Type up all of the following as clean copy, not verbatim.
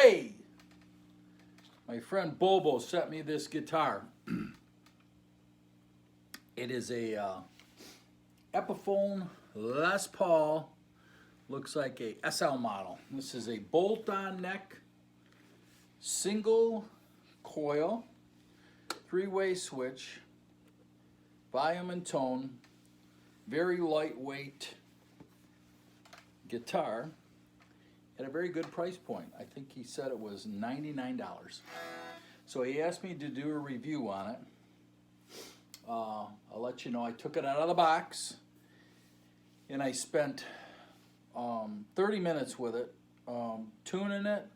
Hey! My friend Bobo sent me this guitar. It is a Epiphone Les Paul. Looks like a SL model. This is a bolt-on neck, single coil, three-way switch, volume and tone, very lightweight guitar at a very good price point. I think he said it was $99. So he asked me to do a review on it. I'll let you know, I took it out of the box and I spent 30 minutes with it, tuning it,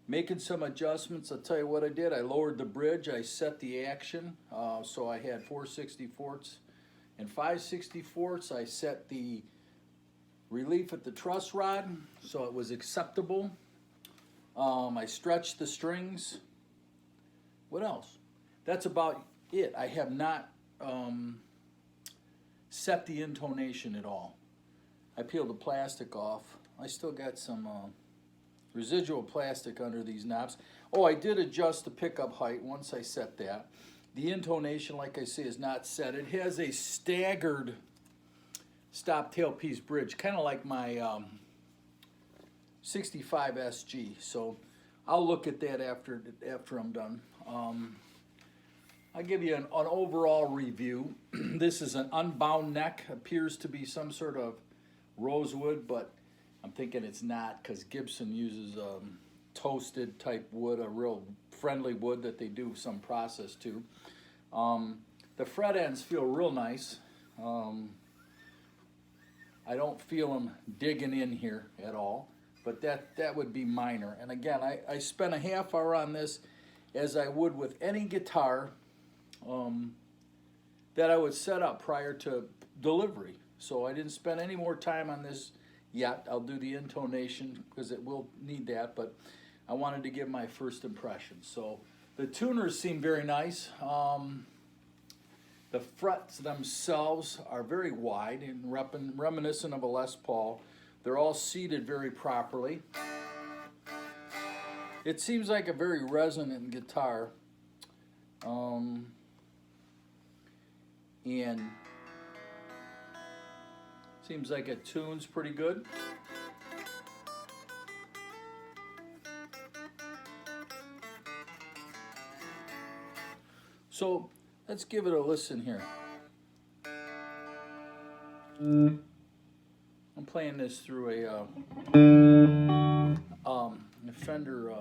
making some adjustments. I'll tell you what I did. I lowered the bridge. I set the action. So I had 4/64 and 5/64. I set the relief at the truss rod so it was acceptable. I stretched the strings. What else? That's about it. I have not set the intonation at all. I peeled the plastic off. I still got some residual plastic under these knobs. Oh, I did adjust the pickup height once I set that. The intonation, like I say, is not set. It has a staggered stop tailpiece bridge, kind of like my 65 SG. So I'll look at that after I'm done. I'll give you an overall review. This is an unbound neck. Appears to be some sort of rosewood, but I'm thinking it's not, because Gibson uses toasted type wood, a real friendly wood that they do some process to. The fret ends feel real nice. I don't feel them digging in here at all, but that would be minor. And again, I spent a half hour on this, as I would with any guitar that I would set up prior to delivery. So I didn't spend any more time on this yet. I'll do the intonation because it will need that, but I wanted to give my first impression. So the tuners seem very nice. The frets themselves are very wide and reminiscent of a Les Paul. They're all seated very properly. It seems like a very resonant guitar. And seems like it tunes pretty good. So let's give it a listen here. I'm playing this through a Fender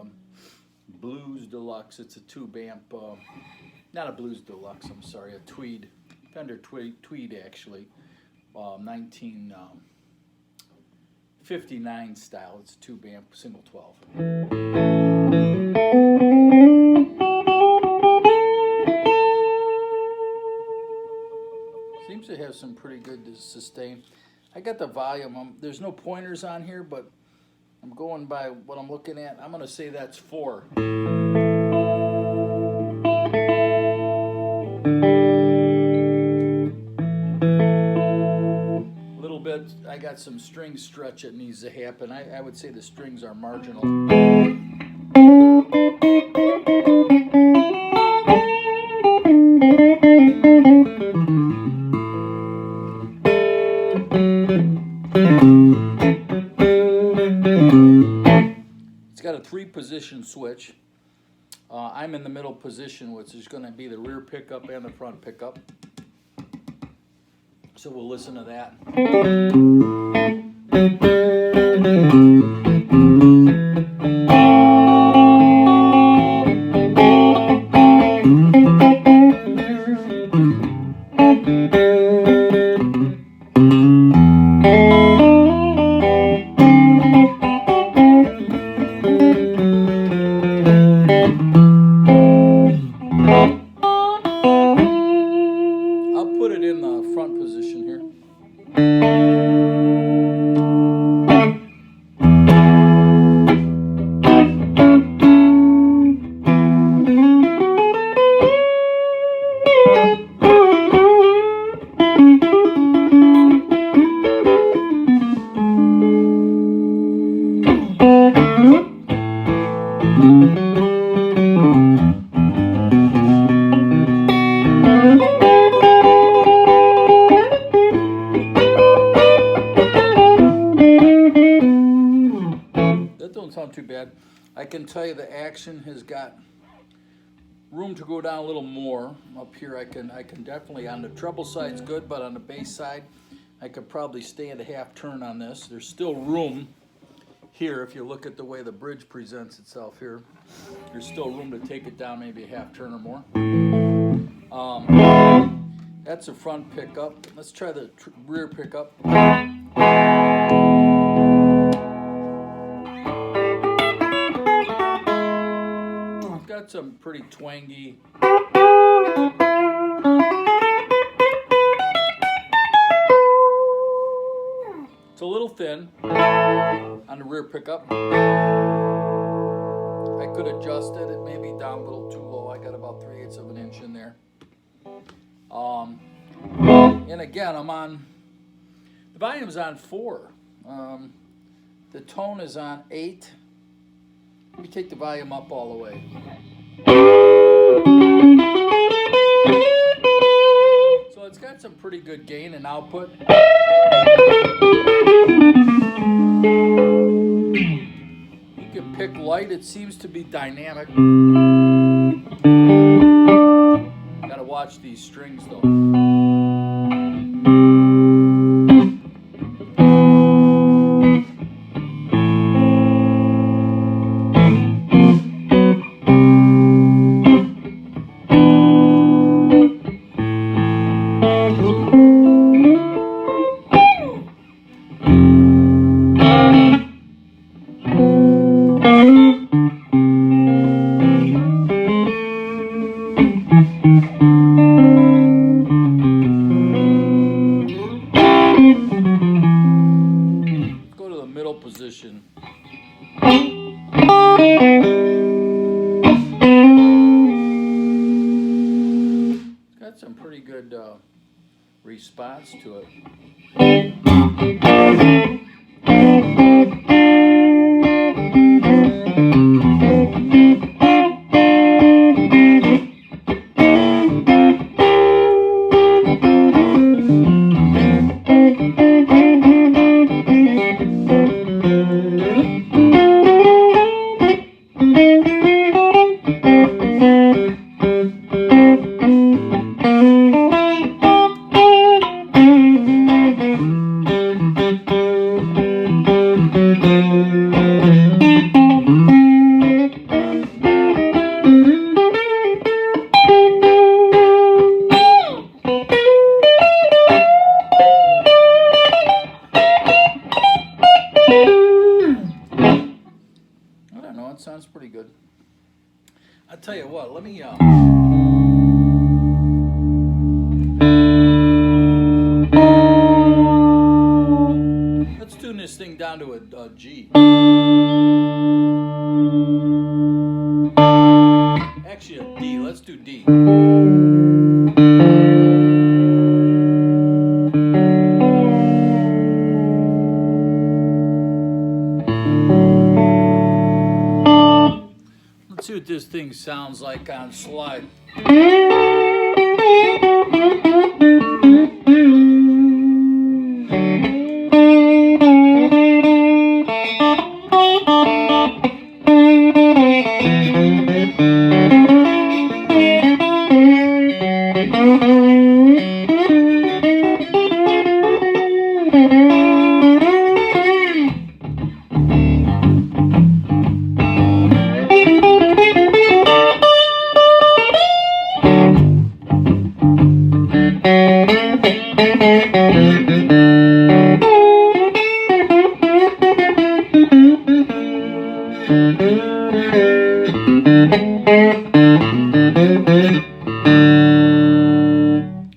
Blues Deluxe. It's a tube amp, not a Blues Deluxe, I'm sorry, a Tweed, Fender Tweed actually, 1959 style. It's a tube amp, single 12. Seems to have some pretty good sustain. I got the volume. There's no pointers on here, but I'm going by what I'm looking at. I'm going to say that's 4. A little bit. I got some string stretch that needs to happen. I would say the strings are marginal. It's got a 3-position switch. I'm in the middle position, which is going to be the rear pickup and the front pickup. So we'll listen to that. I'll put it in the front position here. that don't sound too bad. I can tell you the action has got room to go down a little more. Up here I can definitely, on the treble side's good, but on the bass side I could probably stand a half turn on this. There's still room here if you look at the way the bridge presents itself here. There's still room to take it down maybe a half turn or more. That's a front pickup. Let's try the rear pickup. Got some pretty twangy. It's a little thin on the rear pickup. I could adjust it. It may be down a little too low. I got about 3/8 of an inch in there. And again, the volume's on 4. The tone is on 8. Let me take the volume up all the way. So it's got some pretty good gain and output. You can pick light. It seems to be dynamic. Gotta watch these strings though. Position. It's got some pretty good response to it. Sounds pretty good. I'll tell you what, let me let's tune this thing down to a G. Actually a D. Let's do D. Let's see what this thing sounds like on slide.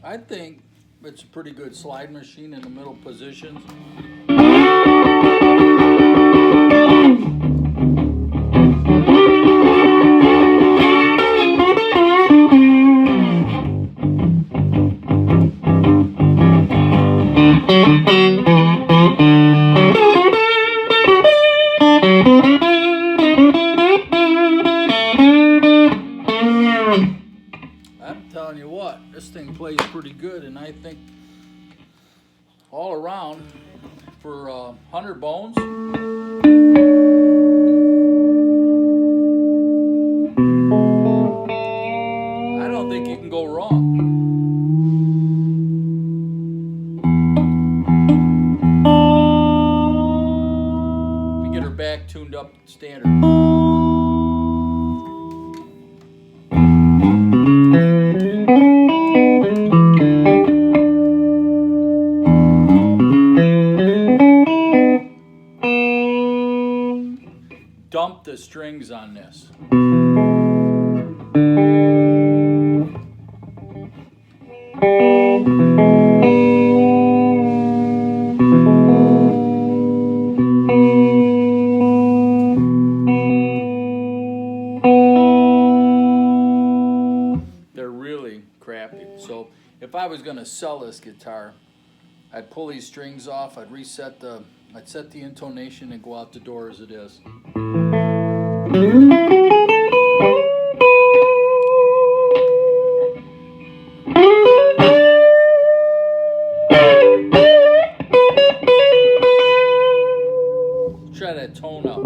I think it's a pretty good slide machine in the middle positions. I'm telling you what, this thing plays pretty good, and I think all around for 100 bones. standard. Dump the strings on this. They're really crappy. So if I was going to sell this guitar, I'd pull these strings off, I'd set the intonation and go out the door as it is. Try that tone up.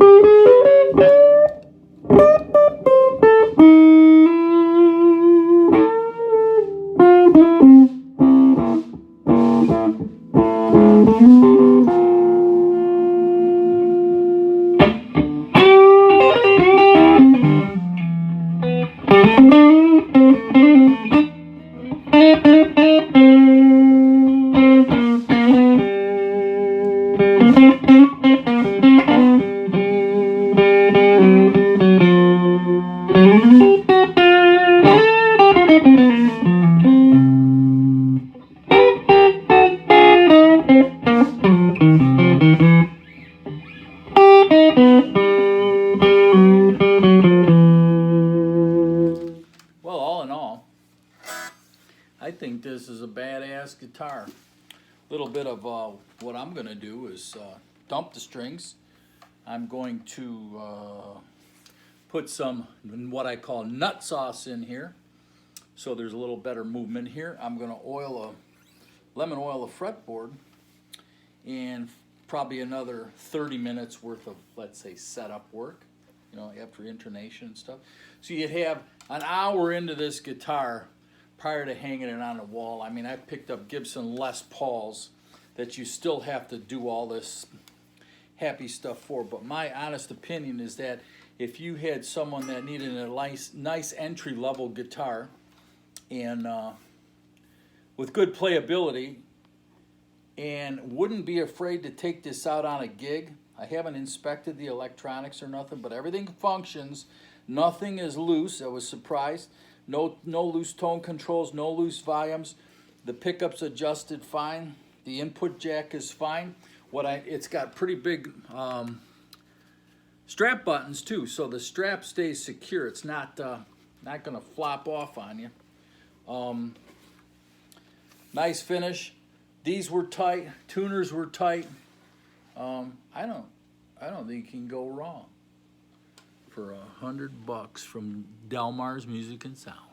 Well, all in all, I think this is a badass guitar. A little bit of what I'm going to do is dump the strings. I'm going to put some what I call nut sauce in here, so there's a little better movement here. I'm going to lemon oil a fretboard, and probably another 30 minutes worth of, let's say, setup work, you know, after intonation and stuff. So you'd have an hour into this guitar prior to hanging it on the wall. I mean, I picked up Gibson Les Pauls that you still have to do all this happy stuff for. But my honest opinion is that if you had someone that needed a nice entry-level guitar and with good playability and wouldn't be afraid to take this out on a gig. I haven't inspected the electronics or nothing, but everything functions. Nothing is loose. I was surprised. No loose tone controls, no loose volumes. The pickup's adjusted fine. The input jack is fine. It's got pretty big strap buttons too, so the strap stays secure. It's not gonna flop off on you. Nice finish. These were tight. Tuners were tight. I don't think you can go wrong for $100 from Delmar's Music and Sound.